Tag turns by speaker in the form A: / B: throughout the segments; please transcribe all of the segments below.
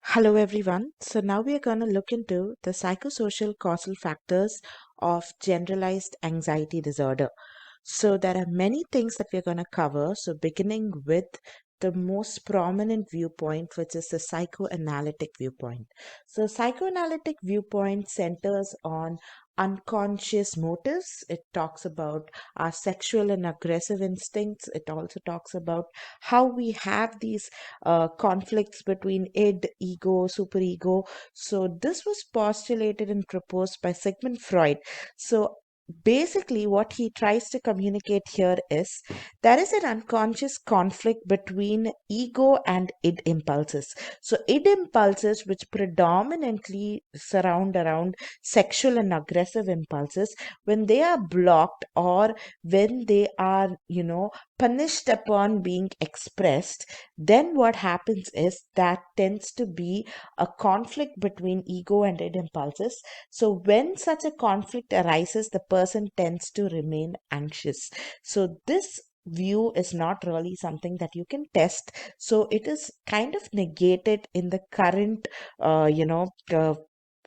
A: Hello, everyone. So, now we are going to look into the psychosocial causal factors of generalized anxiety disorder. So, there are many things that we're going to cover. So, beginning with the most prominent viewpoint, which is the psychoanalytic viewpoint. So, psychoanalytic viewpoint centers on unconscious motives. It talks about our sexual and aggressive instincts. It also talks about how we have these conflicts between id, ego, superego. So, this was postulated and proposed by Sigmund Freud. So, basically, what he tries to communicate here is there is an unconscious conflict between ego and id impulses. So, id impulses, which predominantly surround around sexual and aggressive impulses, when they are blocked or when they are, punished upon being expressed, then what happens is that tends to be a conflict between ego and id impulses. So when such a conflict arises, the person tends to remain anxious. So this view is not really something that you can test, so it is kind of negated in the current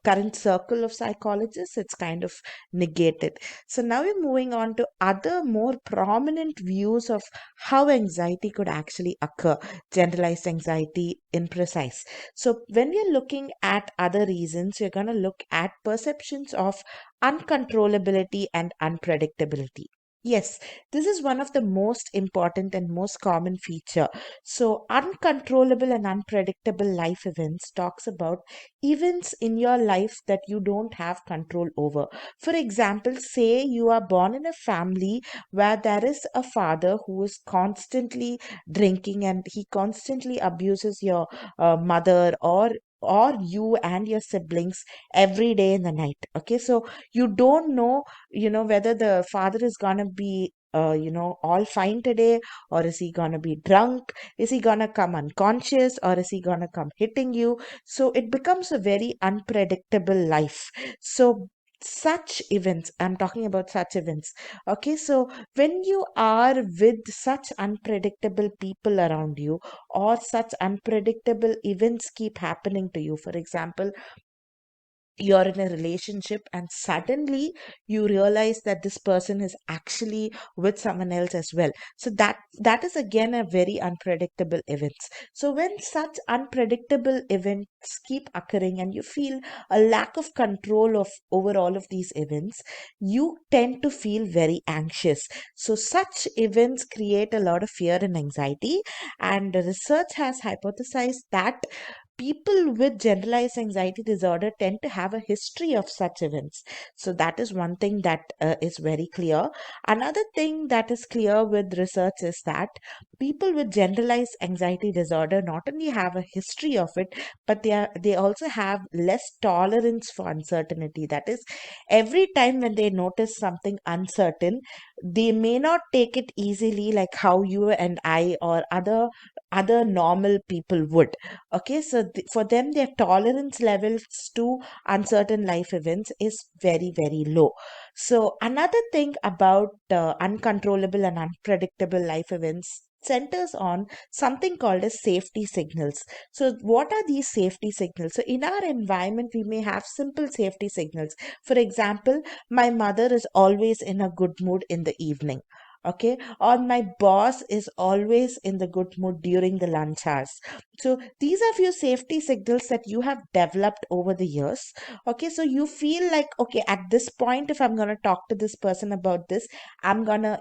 A: current circle of psychologists. It's kind of negated. So now we're moving on to other more prominent views of how anxiety could actually occur, generalized anxiety in precise. So when we're looking at other reasons, we're going to look at perceptions of uncontrollability and unpredictability. Yes, this is one of the most important and most common feature. So uncontrollable and unpredictable life events talks about events in your life that you don't have control over. For example, say you are born in a family where there is a father who is constantly drinking and he constantly abuses your mother or you and your siblings every day in the night. Okay, so you don't know, whether the father is gonna be all fine today, or is he gonna be drunk, is he gonna come unconscious, or is he gonna come hitting you. So it becomes a very unpredictable life. So such events, I'm talking about such events. Okay, so when you are with such unpredictable people around you, or such unpredictable events keep happening to you, for example, you're in a relationship and suddenly you realize that this person is actually with someone else as well. So that is again a very unpredictable events. So when such unpredictable events keep occurring and you feel a lack of control of over all of these events, you tend to feel very anxious. So such events create a lot of fear and anxiety, and the research has hypothesized that people with generalized anxiety disorder tend to have a history of such events. So that is one thing that is very clear. Another thing that is clear with research is that people with generalized anxiety disorder not only have a history of it, but they also have less tolerance for uncertainty. That is, every time when they notice something uncertain, they may not take it easily like how you and I or other normal people would. Okay, so for them, their tolerance levels to uncertain life events is very, very low. So, another thing about uncontrollable and unpredictable life events centers on something called as safety signals. So, what are these safety signals? So, in our environment, we may have simple safety signals. For example, my mother is always in a good mood in the evening. Okay, or my boss is always in the good mood during the lunch hours. So these are few safety signals that you have developed over the years. Okay, so you feel like, okay, at this point, if I'm gonna talk to this person about this, I'm gonna,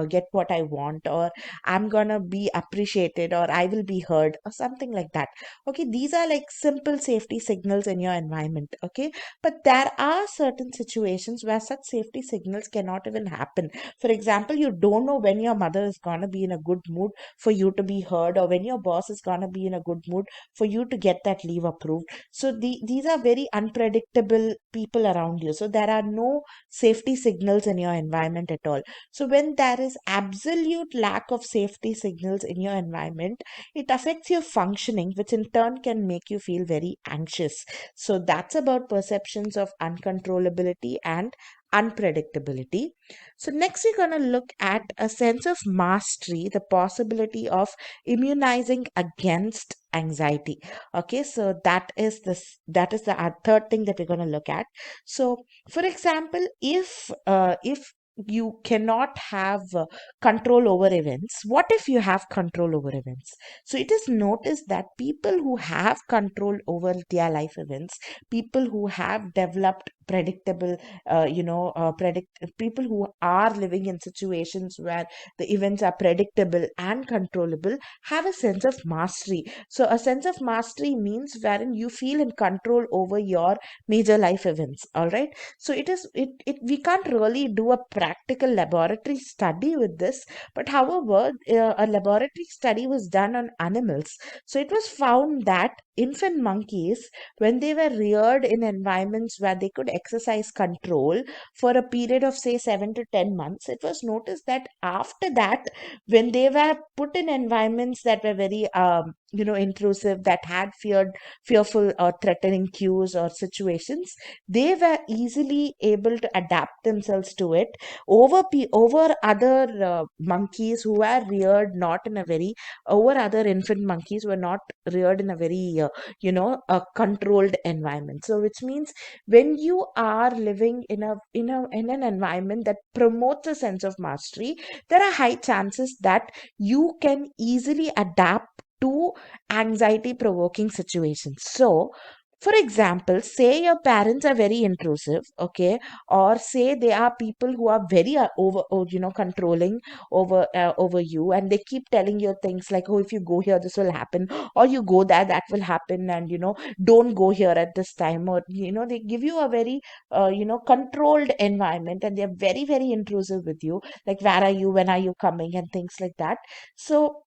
A: get what I want, or I'm gonna be appreciated, or I will be heard, or something like that. Okay, these are like simple safety signals in your environment. Okay, but there are certain situations where such safety signals cannot even happen. For example, you don't know when your mother is gonna be in a good mood for you to be heard, or when your boss is going to be in a good mood for you to get that leave approved. So these are very unpredictable people around you, so there are no safety signals in your environment at all. So when there is absolute lack of safety signals in your environment, it affects your functioning, which in turn can make you feel very anxious. So that's about perceptions of uncontrollability and unpredictability. So next we're going to look at a sense of mastery, the possibility of immunizing against anxiety. Okay, so that is the third thing that we're going to look at. So for example, if you cannot have control over events, what if you have control over events? So it is noticed that people who have control over their life events, people who have developed predictable predict people who are living in situations where the events are predictable and controllable, have a sense of mastery. So a sense of mastery means wherein you feel in control over your major life events. All right, so we can't really do a practical laboratory study with this, but however, a laboratory study was done on animals. So it was found that infant monkeys, when they were reared in environments where they could exercise control for a period of say 7 to 10 months, it was noticed that after that, when they were put in environments that were very intrusive, that had fearful or threatening cues or situations, they were easily able to adapt themselves to it over other monkeys who were reared not in a very over other infant monkeys who were not reared in a very a controlled environment. So which means when you are living in an environment that promotes a sense of mastery, there are high chances that you can easily adapt to anxiety provoking situations. So for example, say your parents are very intrusive, okay, or say they are people who are very controlling over you, and they keep telling you things like, oh, if you go here this will happen, or you go there that will happen, and don't go here at this time, or they give you a very controlled environment, and they're very very intrusive with you, like where are you, when are you coming, and things like that. So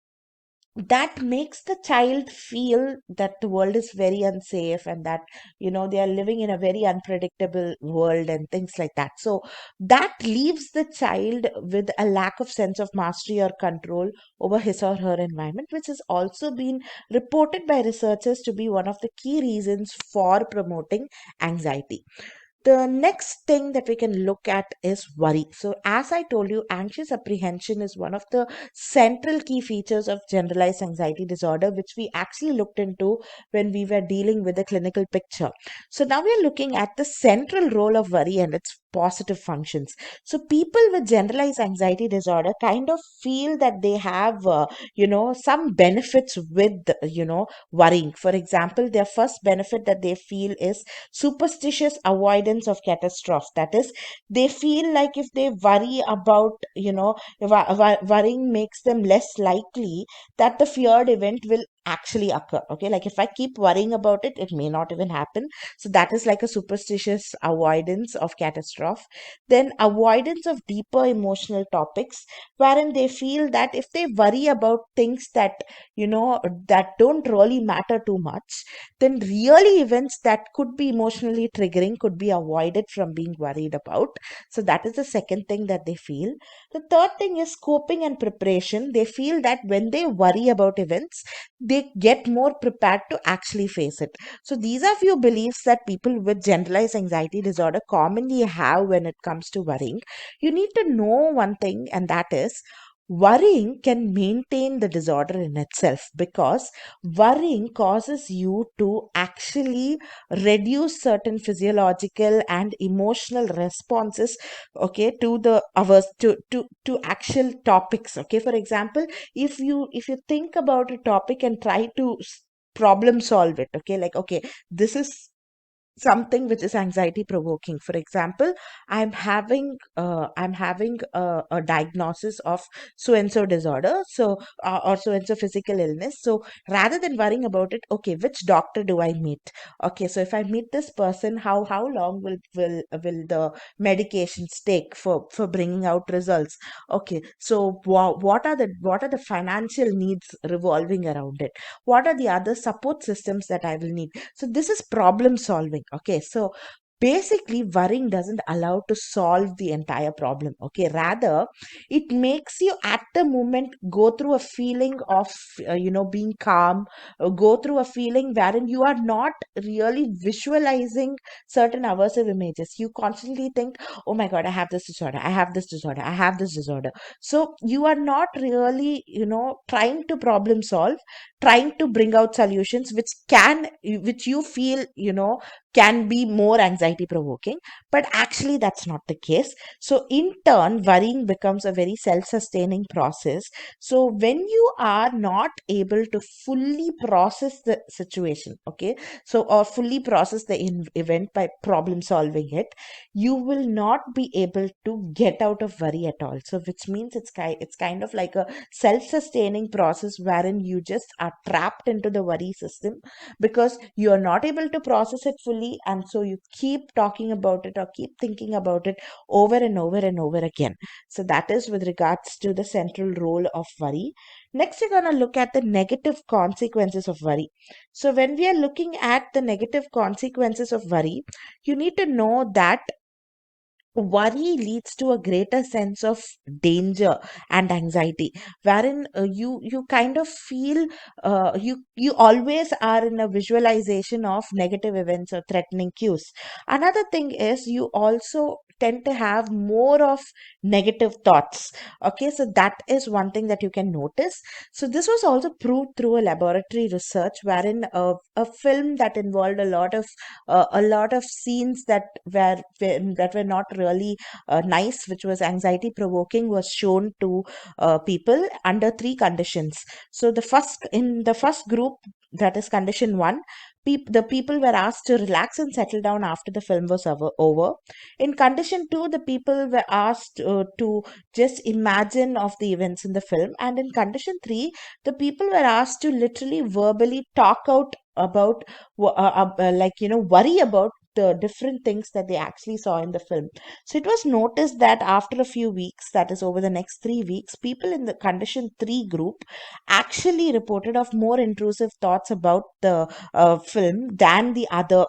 A: that makes the child feel that the world is very unsafe, and that they are living in a very unpredictable world and things like that. So that leaves the child with a lack of sense of mastery or control over his or her environment, which has also been reported by researchers to be one of the key reasons for promoting anxiety. The next thing that we can look at is worry. So, as I told you, anxious apprehension is one of the central key features of generalized anxiety disorder, which we actually looked into when we were dealing with the clinical picture. So, now we are looking at the central role of worry and its positive functions. So, people with generalized anxiety disorder kind of feel that they have, some benefits with, worrying. For example, their first benefit that they feel is superstitious avoidance of catastrophe. That is, they feel like if they worry about, worrying makes them less likely that the feared event will actually occur. Okay, like if I keep worrying about it, it may not even happen. So that is like a superstitious avoidance of catastrophe. Then avoidance of deeper emotional topics, wherein they feel that if they worry about things that don't really matter too much, then really events that could be emotionally triggering could be avoided from being worried about. So that is the second thing that they feel. The third thing is coping and preparation. They feel that when they worry about events, they get more prepared to actually face it. So these are few beliefs that people with generalized anxiety disorder commonly have when it comes to worrying. You need to know one thing, and that is worrying can maintain the disorder in itself, because worrying causes you to actually reduce certain physiological and emotional responses, okay, to the others to actual topics. Okay, for example, if you think about a topic and try to problem solve it, okay, like, okay, this is something which is anxiety provoking. For example, I'm having a diagnosis of so and so disorder, so or so and so physical illness. So rather than worrying about it, okay, which doctor do I meet? Okay, so if I meet this person, how long will the medications take for bringing out results? Okay, so what are the financial needs revolving around it? What are the other support systems that I will need? So this is problem solving. Okay, so basically worrying doesn't allow to solve the entire problem. Okay, rather it makes you at the moment go through a feeling of being calm, go through a feeling wherein you are not really visualizing certain aversive images. You constantly think, oh my god, I have this disorder, I have this disorder, I have this disorder. So you are not really trying to problem solve, trying to bring out solutions which you feel can be more anxiety provoking, but actually that's not the case. So in turn, worrying becomes a very self sustaining process. So when you are not able to fully process the situation, okay, so or fully process the event by problem solving it, you will not be able to get out of worry at all. So which means it's kind of like a self sustaining process wherein you just are trapped into the worry system because you are not able to process it fully, and so you keep talking about it or keep thinking about it over and over and over again. So that is with regards to the central role of worry. Next, we're going to look at the negative consequences of worry. So when we are looking at the negative consequences of worry, you need to know that worry leads to a greater sense of danger and anxiety, wherein you kind of feel you always are in a visualization of negative events or threatening cues. Another thing is you also tend to have more of negative thoughts. Okay, so that is one thing that you can notice. So this was also proved through a laboratory research wherein a film that involved a lot of scenes that were not really nice, which was anxiety provoking, was shown to people under three conditions. So the first group, that is condition one, the people were asked to relax and settle down after the film was over. In condition two, the people were asked to just imagine of the events in the film, and in condition three, the people were asked to literally verbally talk out about worry about the different things that they actually saw in the film. So it was noticed that after a few weeks, that is over the next 3 weeks, people in the condition 3 group actually reported of more intrusive thoughts about the film than the other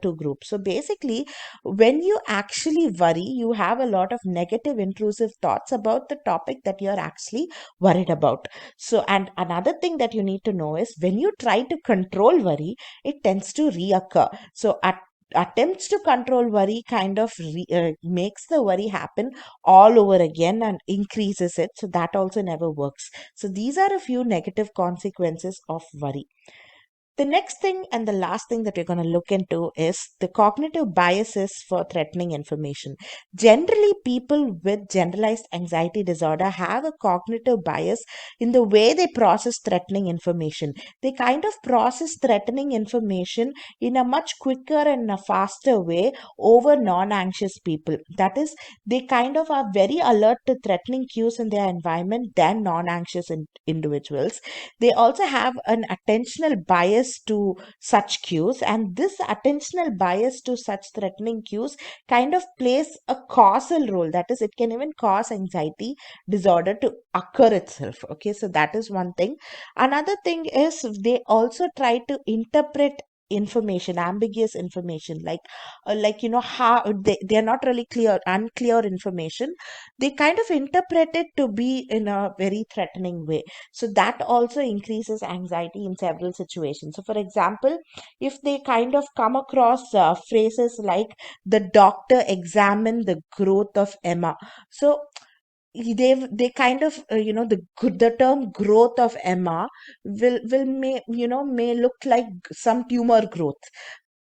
A: two groups. So basically, when you actually worry, you have a lot of negative intrusive thoughts about the topic that you're actually worried about. So, and another thing that you need to know is when you try to control worry, it tends to reoccur. So, attempts to control worry kind of makes the worry happen all over again and increases it. So, that also never works. So, these are a few negative consequences of worry. The next thing and the last thing that we're going to look into is the cognitive biases for threatening information. Generally, people with generalized anxiety disorder have a cognitive bias in the way they process threatening information. They kind of process threatening information in a much quicker and a faster way over non anxious people. That is, they kind of are very alert to threatening cues in their environment than non anxious individuals. They also have an attentional bias to such cues, and this attentional bias to such threatening cues kind of plays a causal role. That is, it can even cause anxiety disorder to occur itself. Okay, so that is one thing. Another thing is they also try to interpret information, ambiguous information, how they are not really unclear information. They kind of interpret it to be in a very threatening way. So that also increases anxiety in several situations. So for example, if they kind of come across phrases like the doctor examined the growth of Emma, so they kind of the term growth of Emma may look like some tumor growth.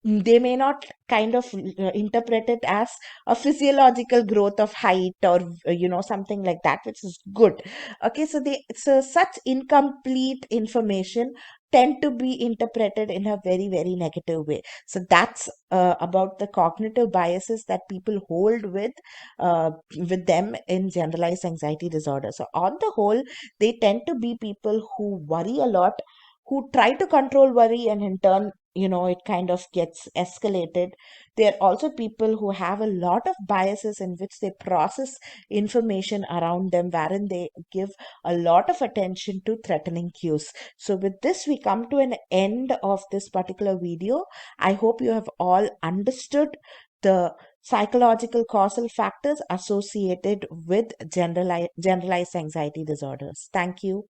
A: They may not kind of interpret it as a physiological growth of height or something like that, which is good. Okay, so such incomplete information tend to be interpreted in a very very negative way. So that's about the cognitive biases that people hold with them in generalized anxiety disorder. So on the whole, they tend to be people who worry a lot, who try to control worry, and in turn it kind of gets escalated. There are also people who have a lot of biases in which they process information around them, wherein they give a lot of attention to threatening cues. So with this, we come to an end of this particular video. I hope you have all understood the psychological causal factors associated with generalized anxiety disorders. Thank you.